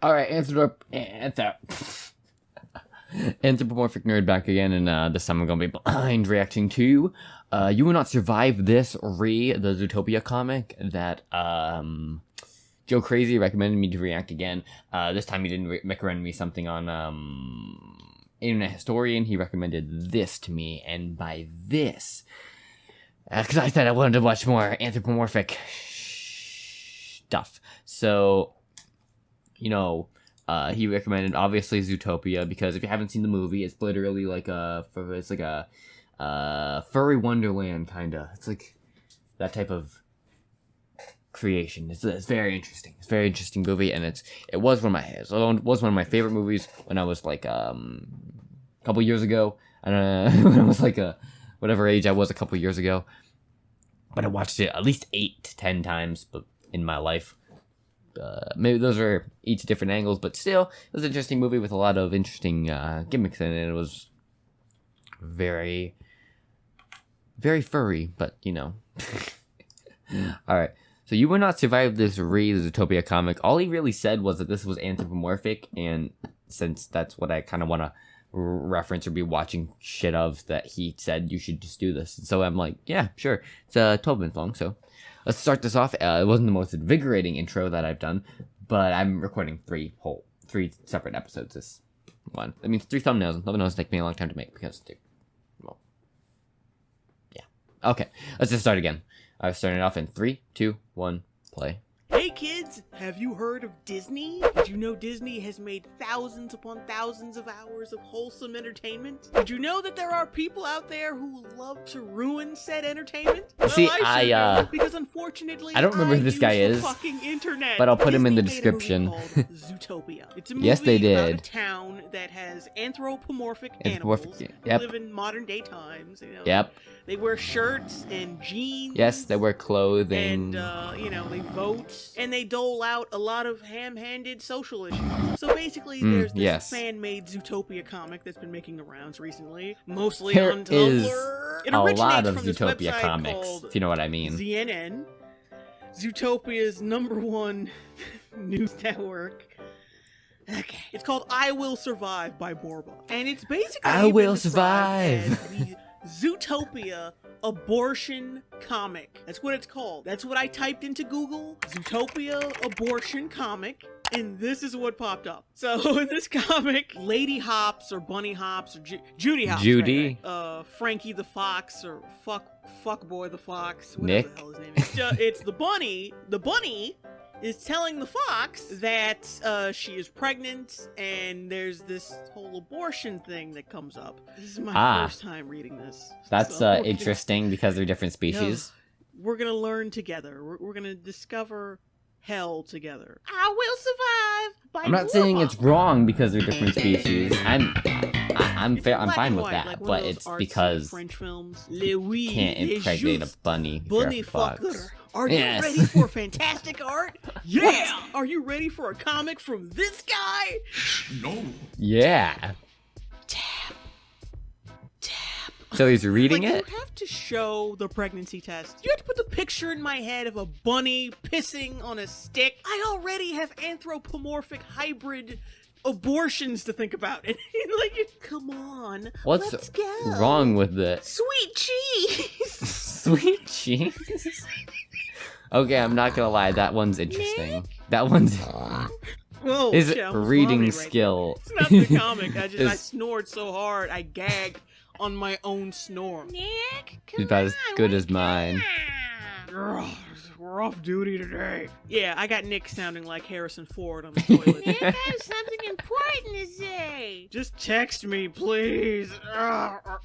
Alright, Anthropomorphic Nerd back again, and this time I'm gonna be blind reacting to You Will Not Survive This the Zootopia comic that Joe Crazy recommended me to react again. This time he didn't recommend me something on Internet Historian. He recommended this to me, and by this, because I said I wanted to watch more anthropomorphic stuff. So, you know, he recommended obviously Zootopia, because if you haven't seen the movie, it's literally like a furry wonderland kinda. It's like that type of creation. It's very interesting. It's a very interesting movie, and it was one of my favorite movies when I was like a couple years ago. When I was like whatever age I was a couple years ago. But I watched it at least 8 to 10 times in my life. Maybe those are each different angles, but still, it was an interesting movie with a lot of interesting gimmicks in it. It was very, very furry, but you know. Alright, so You Will Not Survive This the Zootopia comic. All he really said was that this was anthropomorphic, and since that's what I kind of want to reference or be watching shit of, that he said you should just do this. So I'm like, yeah, sure. It's 12 minutes long, so let's start this off. It wasn't the most invigorating intro that I've done, but I'm recording 3 separate episodes this one. That means 3 thumbnails, and thumbnails take me a long time to make because well, yeah. Okay, let's just start again. I was starting it off in 3, 2, 1, play. Hey kids, have you heard of Disney? Did you know Disney has made thousands upon thousands of hours of wholesome entertainment? Did you know that there are people out there who love to ruin said entertainment? See, because unfortunately, I don't remember who this guy is, fucking internet. but I'll put him in the Disney description. made a movie called Zootopia. It's a movie Yes, they did. about a town that has anthropomorphic animals who yep. live in modern day times. You know, Yep. They wear shirts and jeans. Yes, they wear clothing. And, you know, they vote. And they dole out a lot of ham-handed social issues. So basically, there's this fan-made Zootopia comic that's been making the rounds recently. Mostly There on Tumblr. It a originates lot of from this Zootopia website comics, called if you know what I mean. ZNN. Zootopia's #1 news network. Okay. It's called I Will Survive by Borba. And it's basically I Will Survive. the Zootopia abortion comic. That's what it's called. That's what I typed into Google. Zootopia abortion comic. And this is what popped up. So in this comic, Lady Hops or Bunny Hops or Judy Hops. Judy. Right? Frankie the Fox or Fuckboy the Fox. Whatever Nick. the hell his name is. It's the bunny. The bunny is telling the fox that she is pregnant, and there's this whole abortion thing that comes up. This is my first time reading this. That's so, interesting because they're different species. We're gonna learn together. We're gonna discover hell together. I will survive. By I'm not saying it's wrong because they're different species. I'm fine with that, like but it's because French films. you can't impregnate a bunny if you're a fox. Are you ready for fantastic art? Yeah! Are you ready for a comic from this guy? No. Yeah. Tap. So he's reading it? You have to show the pregnancy test. You have to put the picture in my head of a bunny pissing on a stick. I already have anthropomorphic hybrid abortions to think about. And come on, What's let's go. wrong with the Sweet cheese? Sweet cheese? Okay, I'm not gonna lie, that one's interesting. That one's Whoa, his shit, reading skill. It's not the comic. I snored so hard I gagged on my own snore. Nick, It's about as good as mine. We're off duty today. Yeah, I got Nick sounding like Harrison Ford on the toilet. Nick has something important to say. Just text me, please.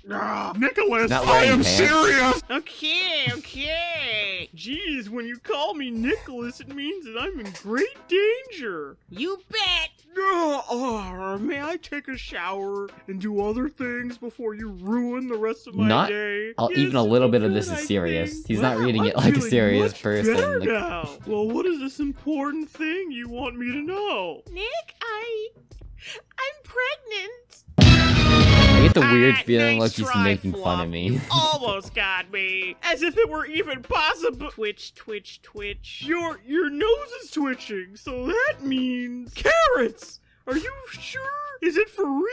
Nicholas, Not I wearing am pants. serious! Okay. Jeez, when you call me Nicholas, it means that I'm in great danger. You bet. May I take a shower and do other things before you ruin the rest of my day? Even a little bit of this is serious. He's not reading it like a serious person. Like, now. Well, what is this important thing you want me to know? Nick, I'm pregnant. I get the weird Ah, feeling nice like he's try, making fun Fluff. of me. You almost got me. As if it were even possible. Twitch, twitch, twitch. Your nose is twitching, so that means carrots. Are you sure? Is it for real?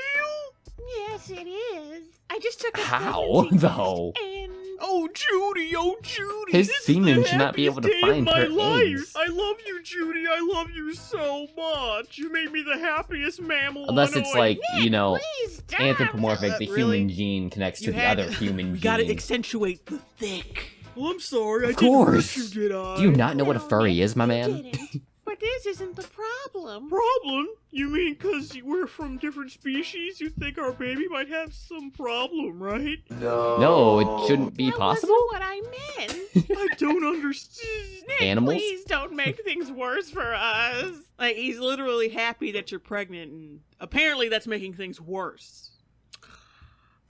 Yes, it is. I just took a How, pregnancy test though? and Oh, Judy, oh, Judy. His this is semen the should not be able to happiest day of find my her life. eggs. I love you, Judy. I love you so much. You made me the happiest mammal Unless on it's Earth. like, you know, please stop. anthropomorphic, the really? human gene connects to You the had other to- human We gene. gotta accentuate the thick. Well, I'm sorry. I Of didn't hurt course. you, did I? Do you not know what a No, furry Nick, is, my you man? didn't. But this isn't the problem. Problem? You mean because we're from different species, you think our baby might have some problem, right? No, it shouldn't be That possible. wasn't what I meant. I don't understand. Nick, Animals? please don't make things worse for us. Like, he's literally happy that you're pregnant, and apparently that's making things worse.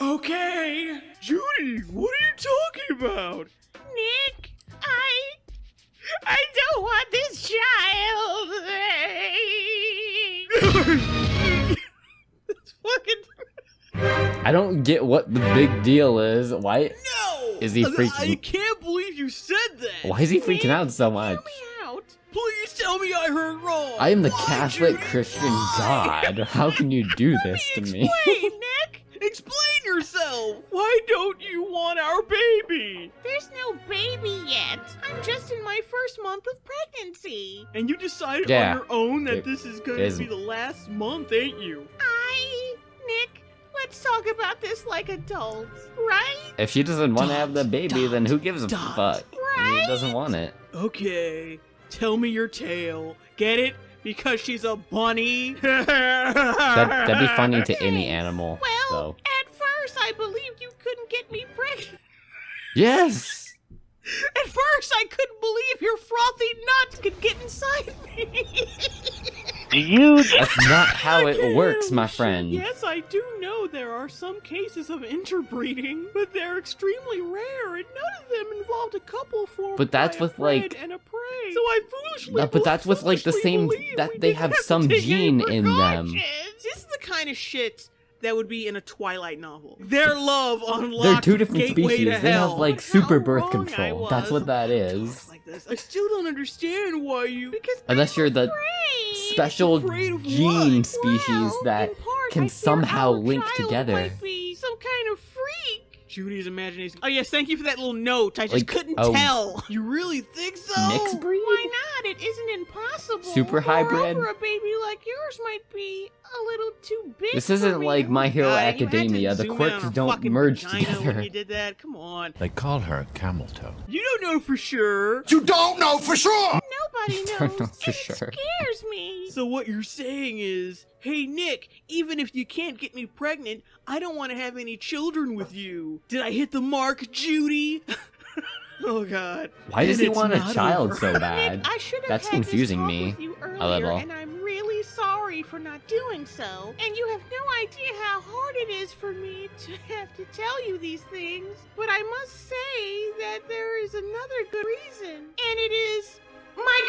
Okay, Judy, what are you talking about? Nick, I don't want this child. It's fucking... I don't get what the big deal is. Why? No! Is he I freaking- can't believe you said that! Why is he freaking out so much? Hear me out. Please tell me I heard wrong! I am the Why, Catholic Judy? Christian Why? God. How can you do this to me? Explain, Nick! Explain yourself! Why don't you want our baby? There's no baby yet. I'm just in my first month of pregnancy. And you decided Yeah. on your own that It this is going to isn't. be the last month, ain't you? Nick, let's talk about this like adults, right? If she doesn't want to have the baby, then who gives a Dot. fuck? He doesn't want it. Okay, tell me your tale. Get it? Because she's a bunny? That'd be funny to any Thanks. animal, Well, though. at first I believed you couldn't get me pregnant. Yes! At first, I couldn't believe your frothy nuts could get inside me. That's not how it works, my friend. Yes, I do know there are some cases of interbreeding, but they're extremely rare, and none of them involved a couple formed But that's by a with, friend like- and a prey. So I foolishly, But that's with, like, the foolishly same- believed that we they didn't have to some take any gene in them. precautions. This is the kind of shit that would be in a Twilight novel. Their love unlocked They're two different gateway species. to They hell. have, like, Look super how birth wrong I control. That's was. what that Talk is. like this. I still don't understand why you... Because Unless you're the afraid. special Afraid of gene what? species Well, that in part, can I fear somehow our link child together. Might be some kind of freak. Judy's imagination. Oh yes, thank you for that little note. I just Like, couldn't oh. tell. You really think so? Mixed breed? Why not? It isn't impossible. Super hybrid? Moreover, a baby like yours might be a little too big. This for isn't me. like My Hero God, you had to Academia. The zoom in quirks on a don't fucking merge vagina When together. you did that? Come on. They call her Camel Toe. You don't know for sure. You don't know for sure! Nobody knows. Don't know and for it sure. scares me. So what you're saying is, hey Nick, even if you can't get me pregnant, I don't want to have any children with you. Did I hit the mark, Judy? Oh God. Why does And he it's want a not child over. so bad? Nick, I should have That's had confusing this talk me with you a earlier, little. and I'm really sorry for not doing so. And you have no idea how hard it is for me to have to tell you these things. But I must say that there is another good reason, and it is my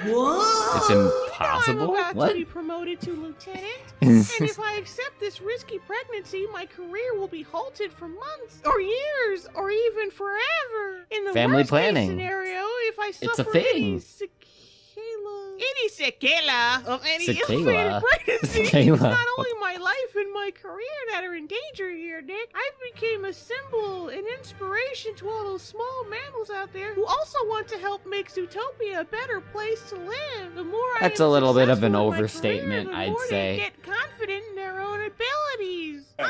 career. What? It's I'm impossible? about What? to be promoted to lieutenant. And if I accept this risky pregnancy, my career will be halted for months, or years, or even forever. In the Family worst planning. case scenario, if I a suffer thing. any sequela of any Sequela? ill-fated pregnancy, it's Sequela. not only my life and my career that are in danger here, Nick. I became a symbol and inspiration to all those small mammals out there who also want to help make Zootopia a better place to live. The more That's I am a little bit of an successful in my overstatement, career, the I'd more say. they get confident in their own abilities. I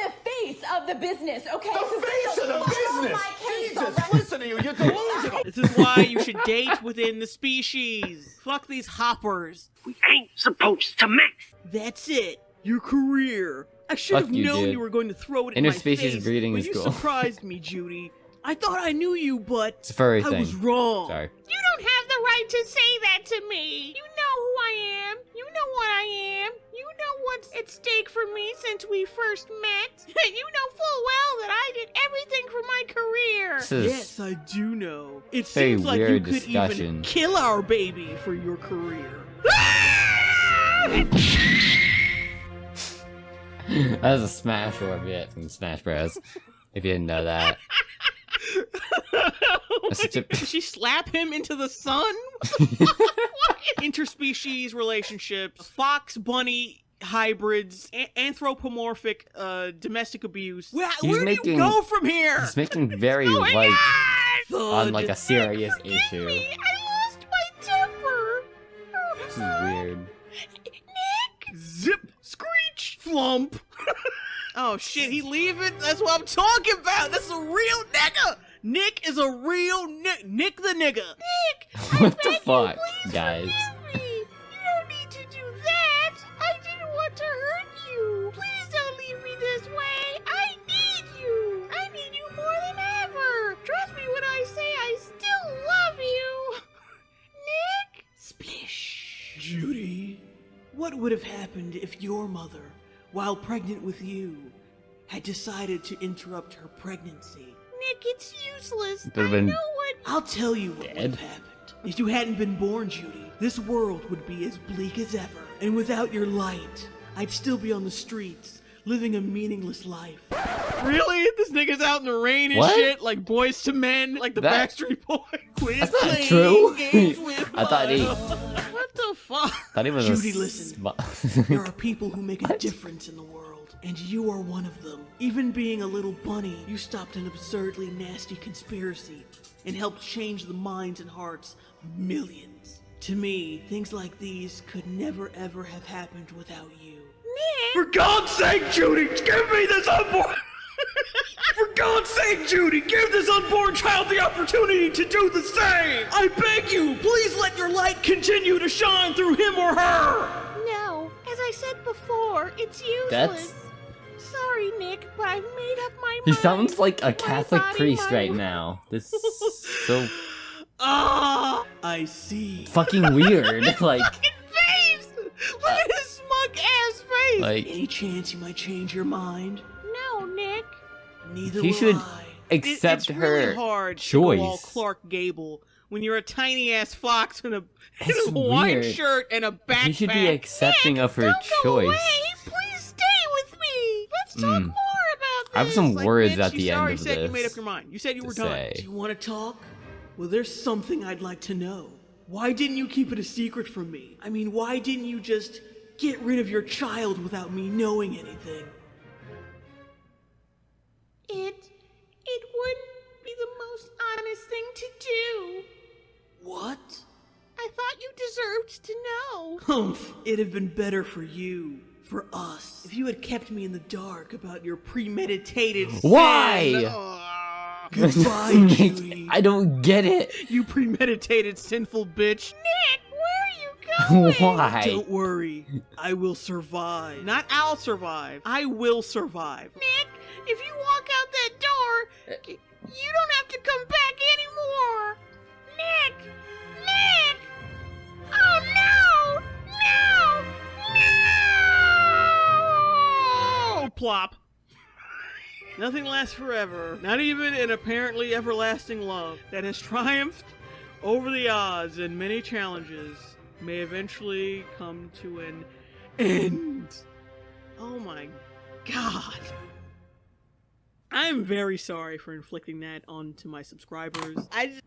am the face of the business, okay? The face of the Follow business! my case, all Jesus, right? listen to you, you're delusional! This is why you should date within the species. Fuck these hoppers. We ain't supposed to mix. That's it. Your career. I should Fuck have you, known dude. you were going to throw it in my Interspecies face. breeding but is you cool. surprised me, Judy. I thought I knew you, but It's a furry I thing. was wrong. Sorry. You don't have the right to say that to me. You know who I am. You know what I am. You know what's at stake for me since we first met. And you know full well that I did everything for my career. This is Yes, I do know. It Very seems like you weird could discussion. even kill our baby for your career. That was a Smash Orb, yeah, from Smash Bros. If you didn't know that. Did she slap him into the sun? Interspecies relationships, fox bunny hybrids, anthropomorphic domestic abuse. Where do you go from here? He's making very light on like a serious issue. Me. I lost my temper. This is weird. Nick! Zip, screech, flump. Oh shit, he leaving? That's what I'm talking about. That's a real nigga. Nick is a real Nick the nigga. Nick! What the fuck, guys? Forgive me. You don't need to do that. I didn't want to hurt you. Please don't leave me this way. I need you. I need you more than ever. Trust me when I say I still love you. Nick? Splish. Judy, what would have happened if your mother, while pregnant with you, had decided to interrupt her pregnancy? Nick, it's useless. Could've I been know what... I'll tell you what would dead. have happened. If you hadn't been born, Judy, this world would be as bleak as ever. And without your light, I'd still be on the streets, living a meaningless life. Really? This nigga's out in the rain and What? shit, like Boys to Men, like the That- Backstreet Boys. Quit That's not playing true. games with I thought he- fire. What the fuck? Thought he was Judy, a listen. sm- There are people who make a difference in the world, and you are one of them. Even being a little bunny, you stopped an absurdly nasty conspiracy and helped change the minds and hearts of millions. To me, things like these could never ever have happened without you. Nick! For God's sake, Judy, give me this unborn. For God's sake, Judy, give this unborn child the opportunity to do the same. I beg you, please let your light continue to shine through him or her. No, as I said before, it's useless. That's- Sorry, Nick, but I've made up my mind. He sounds like a My Catholic body, priest my right word. now. This is so Ah, I see. fucking weird. Like, Face! Look at his smug ass face. like Any chance you might change your mind? No, Nick. Neither he will should I. accept It's her really hard to go all choice. Clark Gable when you're a tiny ass fox in a It's Hawaiian weird. shirt and a backpack. He should be accepting of her Don't go choice. away. Please stay with me. Let's talk more about this. I have some Like, words bitch, at the you end already of said this. you made up your mind. You said you were to done. say. Do you want to talk? Well, there's something I'd like to know. Why didn't you keep it a secret from me? I mean, why didn't you just get rid of your child without me knowing anything? It wouldn't be the most honest thing to do. What? I thought you deserved to know. Humph, it'd have been better for you, for us, if you had kept me in the dark about your premeditated Why? sin. Aw. Goodbye, Judy. I don't get it. You premeditated sinful bitch. Nick, where are you going? Why? Don't worry, I will survive. Not I'll survive. I will survive. Nick, if you walk out that door, you don't have to come back anymore. Nick! Nick! Oh no! No! No! Plop. Nothing lasts forever, not even an apparently everlasting love that has triumphed over the odds and many challenges may eventually come to an end. Oh my god. I'm very sorry for inflicting that onto my subscribers. I just...